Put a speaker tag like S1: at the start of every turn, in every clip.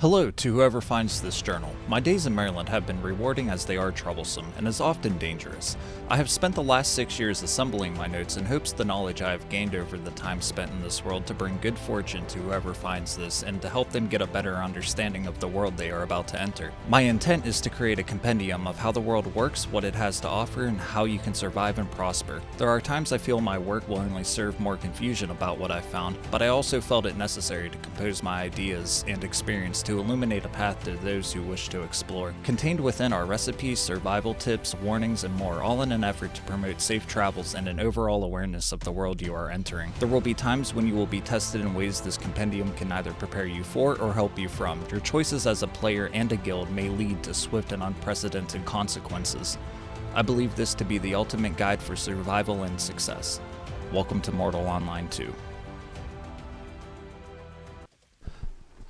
S1: Hello to whoever finds this journal. My days in Maryland have been rewarding as they are troublesome, and as often dangerous. I have spent the last 6 years assembling my notes in hopes the knowledge I have gained over the time spent in this world to bring good fortune to whoever finds this, and to help them get a better understanding of the world they are about to enter. My intent is to create a compendium of how the world works, what it has to offer, and how you can survive and prosper. There are times I feel my work will only serve more confusion about what I found, but I also felt it necessary to compose my ideas and experience to illuminate a path to those who wish to explore. Contained within are recipes, survival tips, warnings, and more, all in an effort to promote safe travels and an overall awareness of the world you are entering. There will be times when you will be tested in ways this compendium can neither prepare you for or help you from. Your choices as a player and a guild may lead to swift and unprecedented consequences. I believe this to be the ultimate guide for survival and success. Welcome to Mortal Online 2.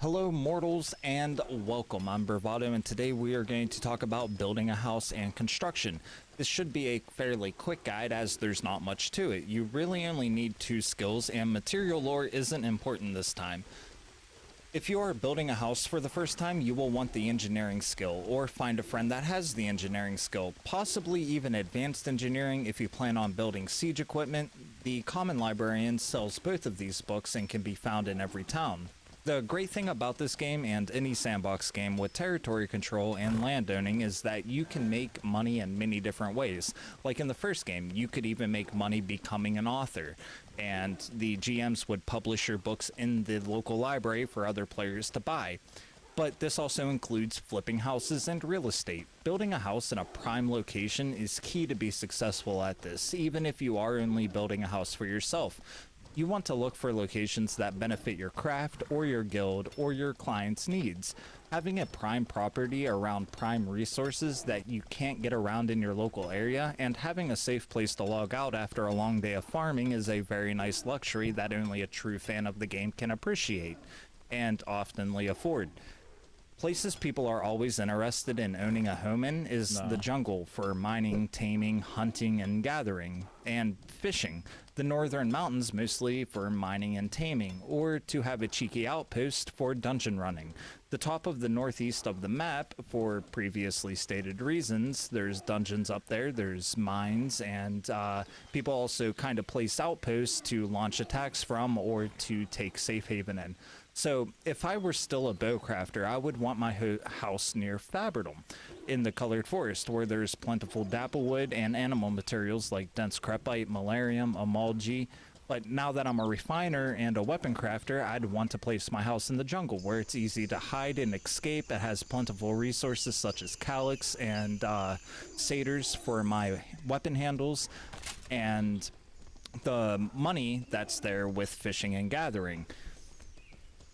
S1: Hello mortals and welcome. I'm Bravado and today we are going to talk about building a house and construction. This should be a fairly quick guide as there's not much to it. You really only need 2 skills and material lore isn't important this time. If you are building a house for the first time, you will want the engineering skill, or find a friend that has the engineering skill, possibly even advanced engineering if you plan on building siege equipment. The Common Librarian sells both of these books and can be found in every town. The great thing about this game and any sandbox game with territory control and landowning is that you can make money in many different ways. Like in the first game, you could even make money becoming an author, and the GMs would publish your books in the local library for other players to buy. But this also includes flipping houses and real estate. Building a house in a prime location is key to be successful at this, even if you are only building a house for yourself. You want to look for locations that benefit your craft or your guild or your client's needs. Having a prime property around prime resources that you can't get around in your local area, and having a safe place to log out after a long day of farming is a very nice luxury that only a true fan of the game can appreciate, and oftenly afford. Places people are always interested in owning a home in is the jungle for mining, taming, hunting, and gathering, and fishing. The northern mountains mostly for mining and taming, or to have a cheeky outpost for dungeon running. The top of the northeast of the map, for previously stated reasons, there's dungeons up there, there's mines, and people also kind of place outposts to launch attacks from or to take safe haven in. So, if I were still a bowcrafter, I would want my house near Faberdom, in the Colored Forest, where there's plentiful dapplewood and animal materials like dense crepite, malarium, amalgee. But now that I'm a refiner and a weapon crafter, I'd want to place my house in the jungle, where it's easy to hide and escape. It has plentiful resources such as calyx and satyrs for my weapon handles, and the money that's there with fishing and gathering.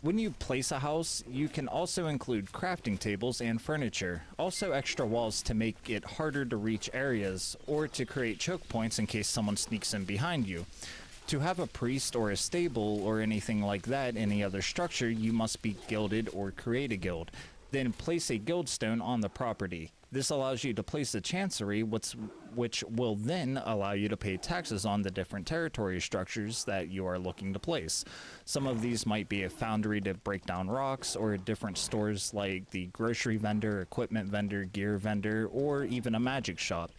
S1: When you place a house, you can also include crafting tables and furniture, also extra walls to make it harder to reach areas, or to create choke points in case someone sneaks in behind you. To have a priest or a stable or anything like that, any other structure, you must be guilded or create a guild. Then place a guild stone on the property. This allows you to place a chancery, which will then allow you to pay taxes on the different territory structures that you are looking to place. Some of these might be a foundry to break down rocks, or different stores like the grocery vendor, equipment vendor, gear vendor, or even a magic shop.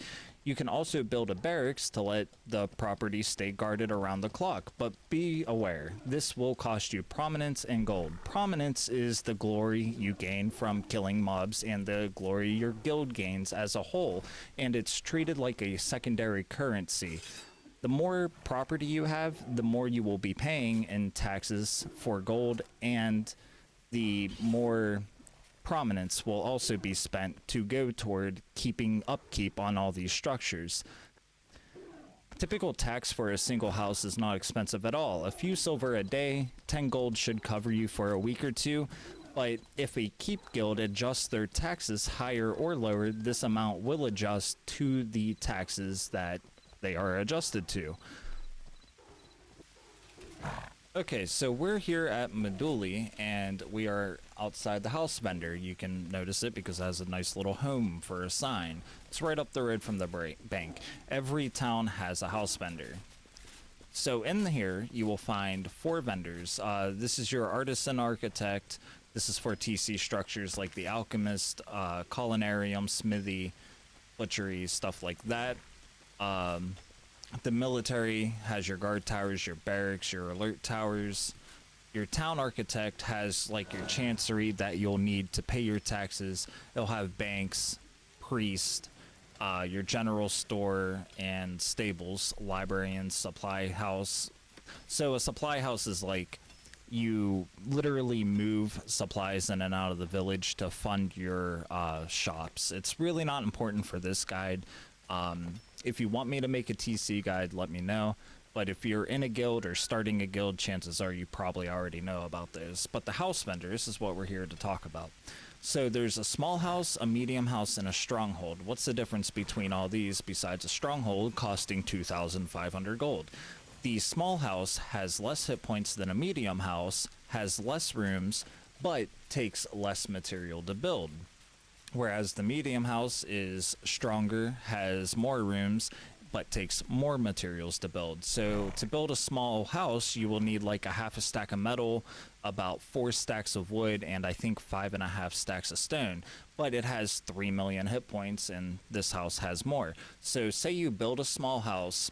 S1: You can also build a barracks to let the property stay guarded around the clock, but be aware, this will cost you prominence and gold. Prominence is the glory you gain from killing mobs and the glory your guild gains as a whole, and it's treated like a secondary currency. The more property you have, the more you will be paying in taxes for gold, and the more prominence will also be spent to go toward keeping upkeep on all these structures. Typical tax for a single house is not expensive at all. A few silver a day, 10 gold should cover you for a week or two, but if a keep guild adjusts their taxes higher or lower, this amount will adjust to the taxes that they are adjusted to. Okay, so we're here at Meduli, and we are outside the house vendor. You can notice it because it has a nice little home for a sign. It's right up the road from the bank. Every town has a house vendor. So in here, you will find 4 vendors. This is your artisan architect, This is for TC structures like the Alchemist, Culinarium, Smithy, Butchery, stuff like that. The military has your guard towers, your barracks, your alert towers. Your town architect has like your chancery that you'll need to pay your taxes. It'll have banks, priest, your general store and stables, librarian, supply house. So a supply house is like you literally move supplies in and out of the village to fund your shops. It's really not important for this guide. If you want me to make a TC guide, let me know. But if you're in a guild or starting a guild, chances are you probably already know about those. But the house vendors is what we're here to talk about. So there's a small house, a medium house, and a stronghold. What's the difference between all these besides a stronghold costing 2,500 gold? The small house has less hit points than a medium house, has less rooms, but takes less material to build. Whereas the medium house is stronger, has more rooms, but takes more materials to build. So to build a small house, you will need like a half a stack of metal, about 4 stacks of wood, and I think 5.5 stacks of stone. But it has 3 million hit points, and this house has more. So say you build a small house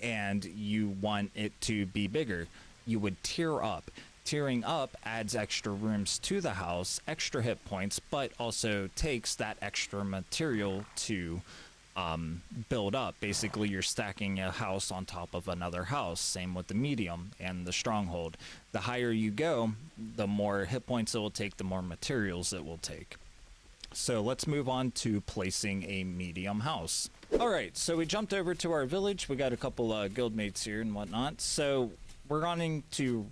S1: and you want it to be bigger, you would tier up. Tiering up adds extra rooms to the house, extra hit points, but also takes that extra material to build up. Basically, you're stacking a house on top of another house. Same with the medium and the stronghold. The higher you go, the more hit points it will take, the more materials it will take. So let's move on to placing a medium house. All right, so we jumped over to our village. We got a couple guildmates here and whatnot. So we're going to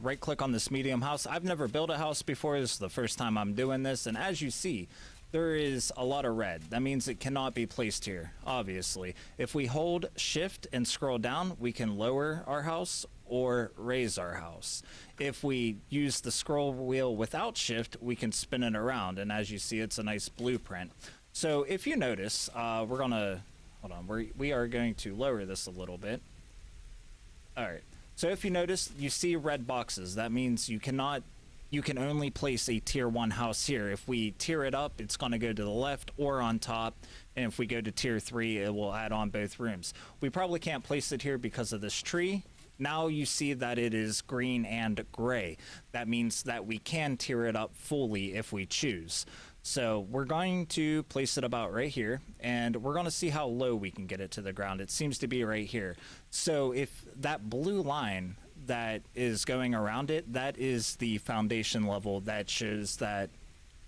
S1: right click on this medium house. I've never built a house before. This is the first time I'm doing this. And as you see, there is a lot of red. That means it cannot be placed here, obviously. If we hold shift and scroll down, we can lower our house or raise our house. If we use the scroll wheel without shift, we can spin it around. And as you see, it's a nice blueprint. So if you notice, we're gonna, hold on, we are going to lower this a little bit. All right. So if you notice, you see red boxes. That means you can only place a tier 1 house here. If we tier it up, it's going to go to the left or on top. And if we go to tier 3, it will add on both rooms. We probably can't place it here because of this tree. Now you see that it is green and gray. That means that we can tier it up fully if we choose. So we're going to place it about right here, and we're going to see how low we can get it to the ground. It seems to be right here. So if that blue line that is going around it, that is the foundation level that shows that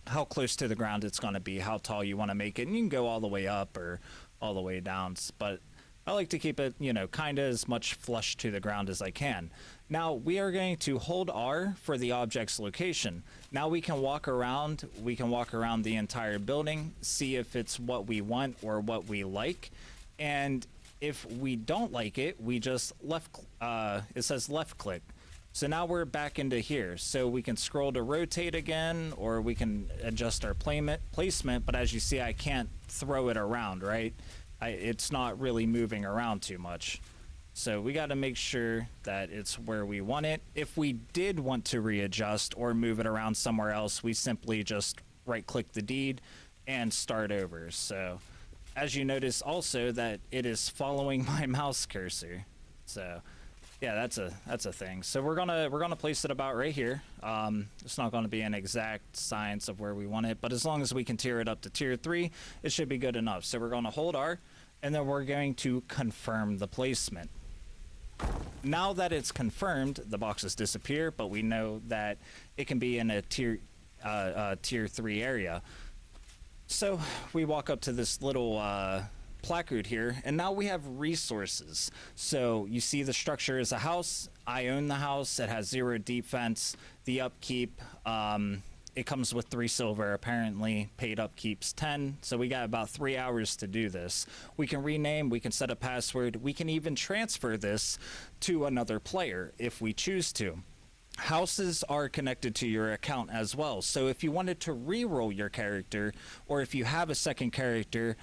S1: how close to the ground it's going to be, how tall you want to make it. And you can go all the way up or all the way down, but I like to keep it, you know, kind of as much flush to the ground as I can. Now we are going to hold R for the object's location. Now we can walk around the entire building, see if it's what we want or what we like. And if we don't like it, we just it says left click. So now we're back into here. So we can scroll to rotate again, or we can adjust our placement. But as you see, I can't throw it around, right? It's not really moving around too much. So we got to make sure that it's where we want it. If we did want to readjust or move it around somewhere else, we simply just right click the deed and start over. So as you notice also that it is following my mouse cursor. So yeah, that's a thing. So we're gonna place it about right here. It's not gonna be an exact science of where we want it, but as long as we can tier it up to tier 3, it should be good enough. So we're gonna hold R, and then we're going to confirm the placement. Now that it's confirmed, the boxes disappear, but we know that it can be in a tier 3 area. So we walk up to this little placard here, and now we have resources. So you see the structure is a house. I own the house. It has 0 defense. The upkeep, it comes with 3 silver apparently. Paid upkeep's 10. So we got about 3 hours to do this. We can rename, we can set a password, we can even transfer this to another player if we choose to. Houses are connected to your account as well. So if you wanted to re-roll your character, or if you have a second character,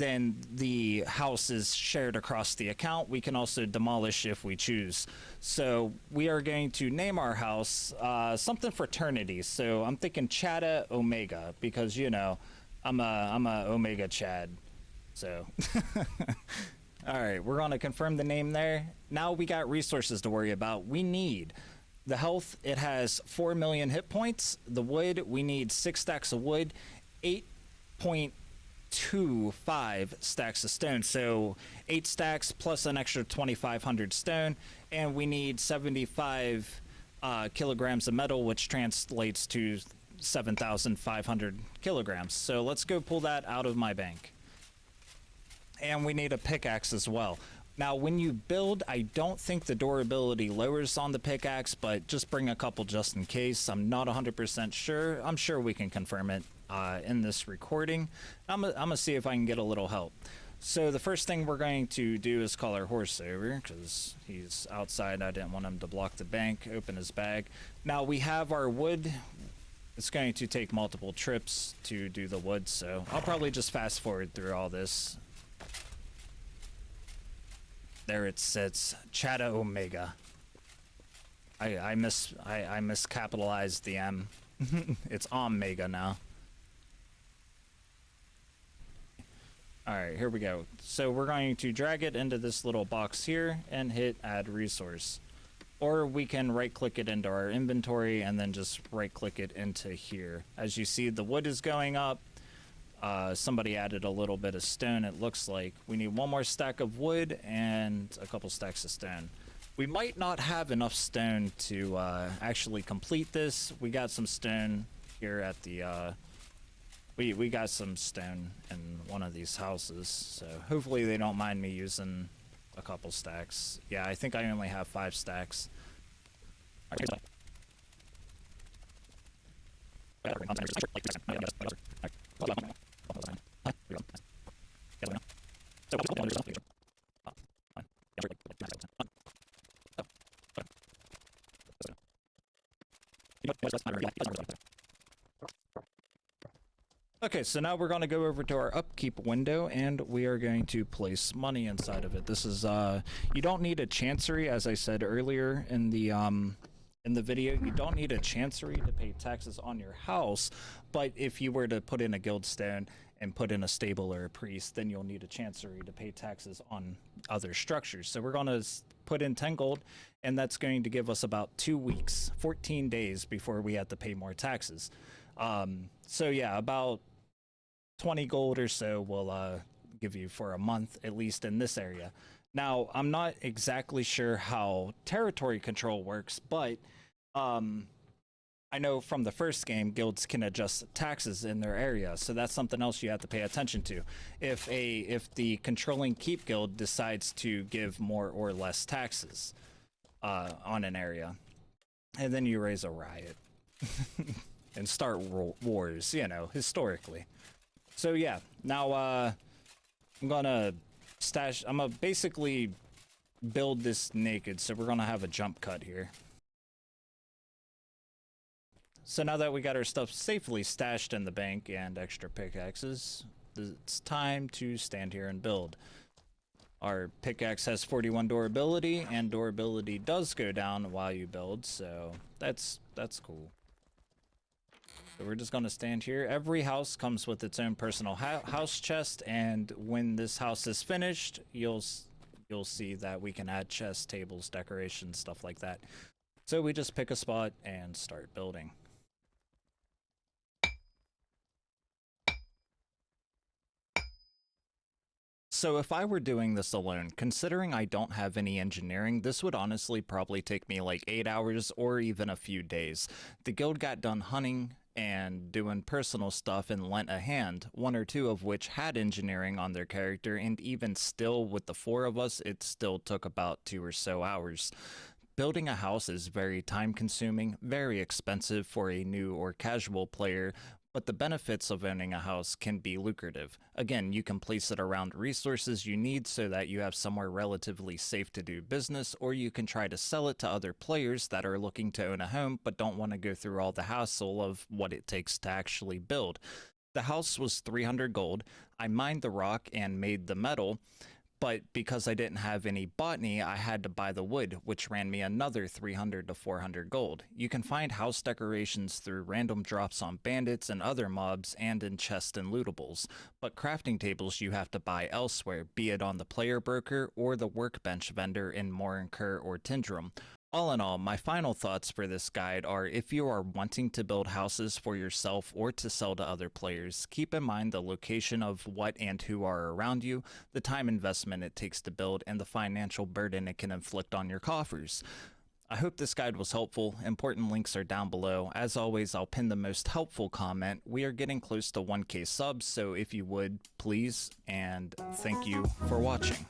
S1: then the house is shared across the account. We can also demolish if we choose. So we are going to name our house something fraternity. So I'm thinking Chada Omega because, you know, I'm a Omega Chad. So all right, we're going to confirm the name there. Now we got resources to worry about. We need the health. It has 4 million hit points. The wood, we need 6 stacks of wood, 8.25 stacks of stone. So 8 stacks plus an extra 2,500 stone. And we need 75 kilograms of metal, which translates to 7,500 kilograms. So let's go pull that out of my bank. And we need a pickaxe as well. Now, when you build, I don't think the durability lowers on the pickaxe, but just bring a couple just in case. I'm not 100% sure. I'm sure we can confirm it in this recording. I'm gonna see if I can get a little help. So the first thing we're going to do is call our horse over because he's outside. I didn't want him to block the bank. Open his bag. Now we have our wood. It's going to take multiple trips to do the wood, so I'll probably just fast forward through all this. There it sits, Chada Omega. I miscapitalized the M. It's Omega now. All right, here we go. So we're going to drag it into this little box here and hit add resource. Or we can right click it into our inventory and then just right click it into here. As you see, the wood is going up. Somebody added a little bit of stone. It looks like we need 1 more stack of wood and a couple stacks of stone. We might not have enough stone to actually complete this. We got some stone here at the we got some stone in one of these houses, so hopefully they don't mind me using a couple stacks. Yeah, I think I only have 5 stacks. Okay, so now we're going to go over to our upkeep window and we are going to place money inside of it. This is you don't need a chancery, as I said earlier in the video. You don't need a chancery to pay taxes on your house, but if you were to put in a guildstone and put in a stable or a priest, then you'll need a chancery to pay taxes on other structures. So we're going to put in 10 gold, and that's going to give us about 2 weeks, 14 days before we have to pay more taxes. So yeah, about 20 gold or so will give you for a month, at least in this area. Now, I'm not exactly sure how territory control works, but I know from the first game, guilds can adjust taxes in their area, so that's something else you have to pay attention to. If the controlling keep guild decides to give more or less taxes on an area, and then you raise a riot and start wars, you know, historically. So yeah, now I'm gonna basically build this naked, so we're gonna have a jump cut here. So now that we got our stuff safely stashed in the bank and extra pickaxes, it's time to stand here and build. Our pickaxe has 41 durability, and durability does go down while you build, so that's cool. So we're just going to stand here. Every house comes with its own personal house chest, and when this house is finished, you'll see that we can add chests, tables, decorations, stuff like that. So we just pick a spot and start building. So if I were doing this alone, considering I don't have any engineering, this would honestly probably take me like 8 hours or even a few days. The guild got done hunting and doing personal stuff and lent a hand, 1 or 2 of which had engineering on their character, and even still with the 4 of us, it still took about 2 or so hours. Building a house is very time consuming, very expensive for a new or casual player, but the benefits of owning a house can be lucrative. Again, you can place it around resources you need so that you have somewhere relatively safe to do business, or you can try to sell it to other players that are looking to own a home but don't want to go through all the hassle of what it takes to actually build. The house was 300 gold. I mined the rock and made the metal, but because I didn't have any botany, I had to buy the wood, which ran me another 300 to 400 gold. You can find house decorations through random drops on bandits and other mobs and in chests and lootables, but crafting tables you have to buy elsewhere, be it on the player broker or the workbench vendor in Morinker or Tindrum. All in all, my final thoughts for this guide are if you are wanting to build houses for yourself or to sell to other players, keep in mind the location of what and who are around you, the time investment it takes to build, and the financial burden it can inflict on your coffers. I hope this guide was helpful. Important links are down below. As always, I'll pin the most helpful comment. We are getting close to 1K subs, so if you would, please, and thank you for watching.